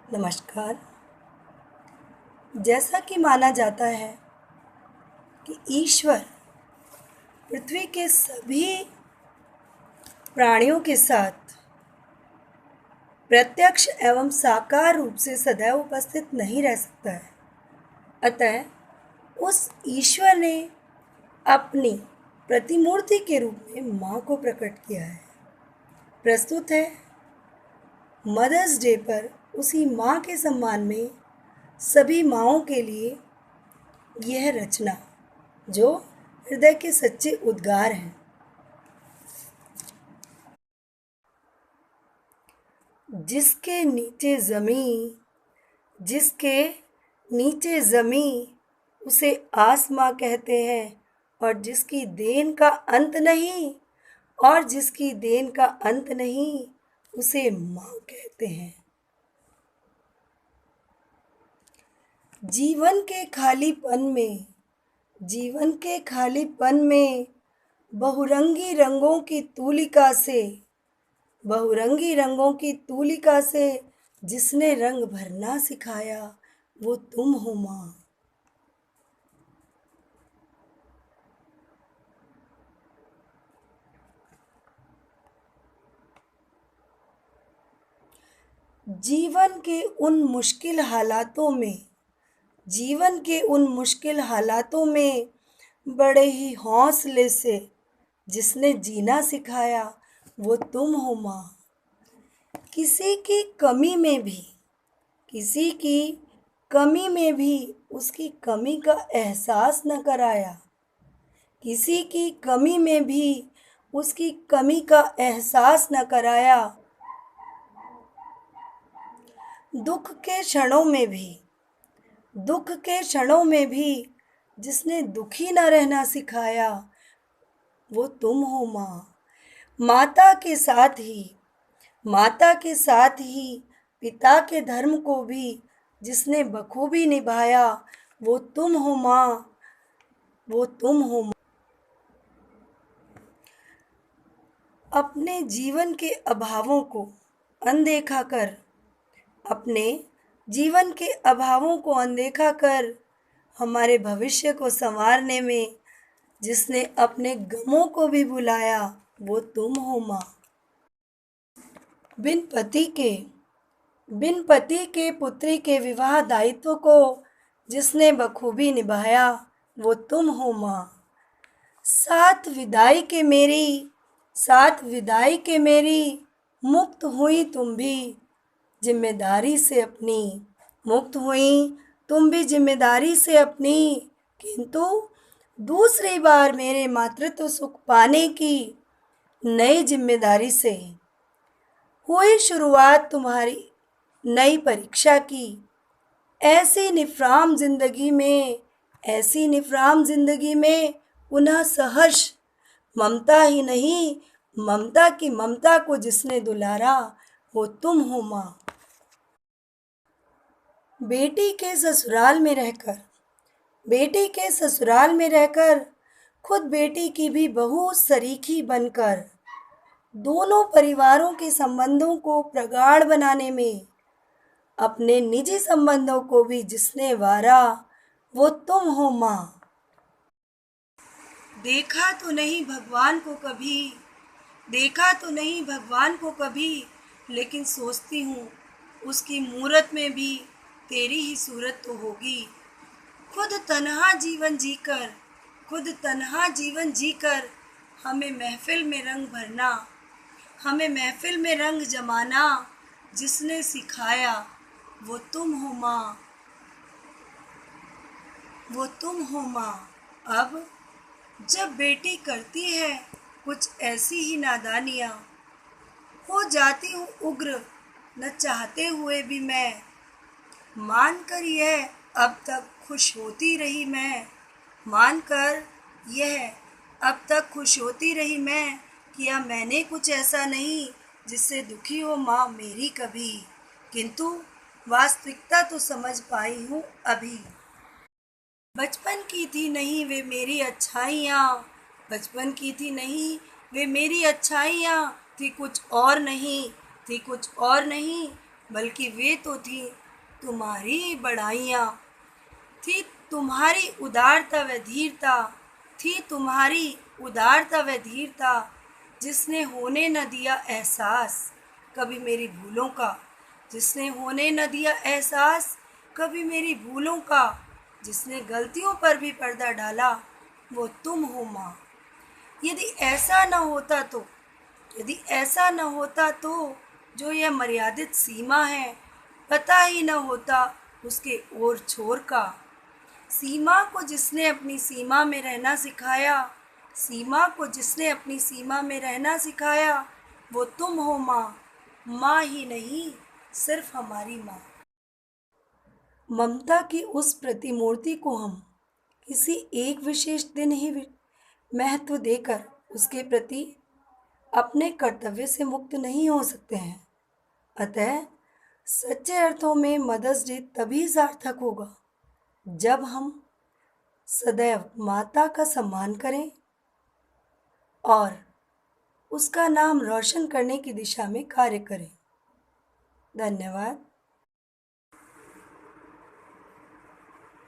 नमस्कार। जैसा कि माना जाता है कि ईश्वर पृथ्वी के सभी प्राणियों के साथ प्रत्यक्ष एवं साकार रूप से सदैव उपस्थित नहीं रह सकता है। अतः उस ईश्वर ने अपनी प्रतिमूर्ति के रूप में माँ को प्रकट किया है। प्रस्तुत है मदर्स डे पर उसी माँ के सम्मान में सभी माँओं के लिए यह रचना, जो हृदय के सच्चे उद्गार हैं। जिसके नीचे ज़मीं उसे आसमां कहते हैं, और जिसकी देन का अंत नहीं उसे माँ कहते हैं। जीवन के खालीपन में बहुरंगी रंगों की तूलिका से जिसने रंग भरना सिखाया, वो तुम हो माँ। जीवन के उन मुश्किल हालातों में बड़े ही हौसले से जिसने जीना सिखाया, वो तुम हो माँ। किसी की कमी में भी उसकी कमी का एहसास न कराया। किसी की कमी में भी उसकी कमी का एहसास न कराया। दुख के क्षणों में भी जिसने दुखी न रहना सिखाया, वो तुम हो माँ। माता के साथ ही पिता के धर्म को भी जिसने बखूबी निभाया, वो तुम हो माँ। अपने जीवन के अभावों को अनदेखा कर हमारे भविष्य को संवारने में जिसने अपने गमों को भी बुलाया, वो तुम हो माँ। बिन पति के पुत्री के विवाह दायित्व को जिसने बखूबी निभाया, वो तुम हो माँ। साथ विदाई के मेरी मुक्त हुई तुम भी जिम्मेदारी से अपनी, किंतु दूसरी बार मेरे मातृत्व सुख पाने की नई जिम्मेदारी से हुई शुरुआत तुम्हारी नई परीक्षा की। ऐसी निफराम जिंदगी में पुनः सहर्ष ममता ही नहीं, ममता की ममता को जिसने दुलारा, वो तुम हो माँ। बेटी के ससुराल में रहकर खुद बेटी की भी बहू सरीखी बनकर दोनों परिवारों के संबंधों को प्रगाढ़ बनाने में अपने निजी संबंधों को भी जिसने वारा, वो तुम हो माँ। देखा तो नहीं भगवान को कभी, लेकिन सोचती हूँ उसकी मूरत में भी तेरी ही सूरत तो होगी। खुद तन्हा जीवन जीकर हमें महफिल में रंग जमाना जिसने सिखाया, वो तुम हो माँ। अब जब बेटी करती है कुछ ऐसी ही नादानियाँ, हो जाती हूँ उग्र न चाहते हुए भी मैं। मानकर यह अब तक खुश होती रही मैं, किया मैंने कुछ ऐसा नहीं जिससे दुखी हो माँ मेरी कभी, किंतु वास्तविकता तो समझ पाई हूँ अभी। बचपन की थी नहीं वे मेरी अच्छाइयाँ, थी कुछ और नहीं बल्कि वे तो थी तुम्हारी ही बड़ाइयाँ, थी तुम्हारी उदारता व धीरता, थी तुम्हारी उदारता व धीरता, जिसने होने न दिया एहसास कभी मेरी भूलों का, जिसने होने न दिया एहसास कभी मेरी भूलों का, जिसने गलतियों पर भी पर्दा डाला, वो तुम हो माँ। यदि ऐसा न होता तो, यदि ऐसा न होता तो, जो यह मर्यादित सीमा है, पता ही न होता उसके ओर छोर का। सीमा को जिसने अपनी सीमा में रहना सिखाया, सीमा को जिसने अपनी सीमा में रहना सिखाया, वो तुम हो माँ। माँ ही नहीं, सिर्फ हमारी माँ। ममता की उस प्रतिमूर्ति को हम किसी एक विशेष दिन ही महत्व देकर उसके प्रति अपने कर्तव्य से मुक्त नहीं हो सकते हैं। अतः सच्चे अर्थों में मदर्स डे तभी सार्थक होगा जब हम सदैव माता का सम्मान करें और उसका नाम रोशन करने की दिशा में कार्य करें। धन्यवाद।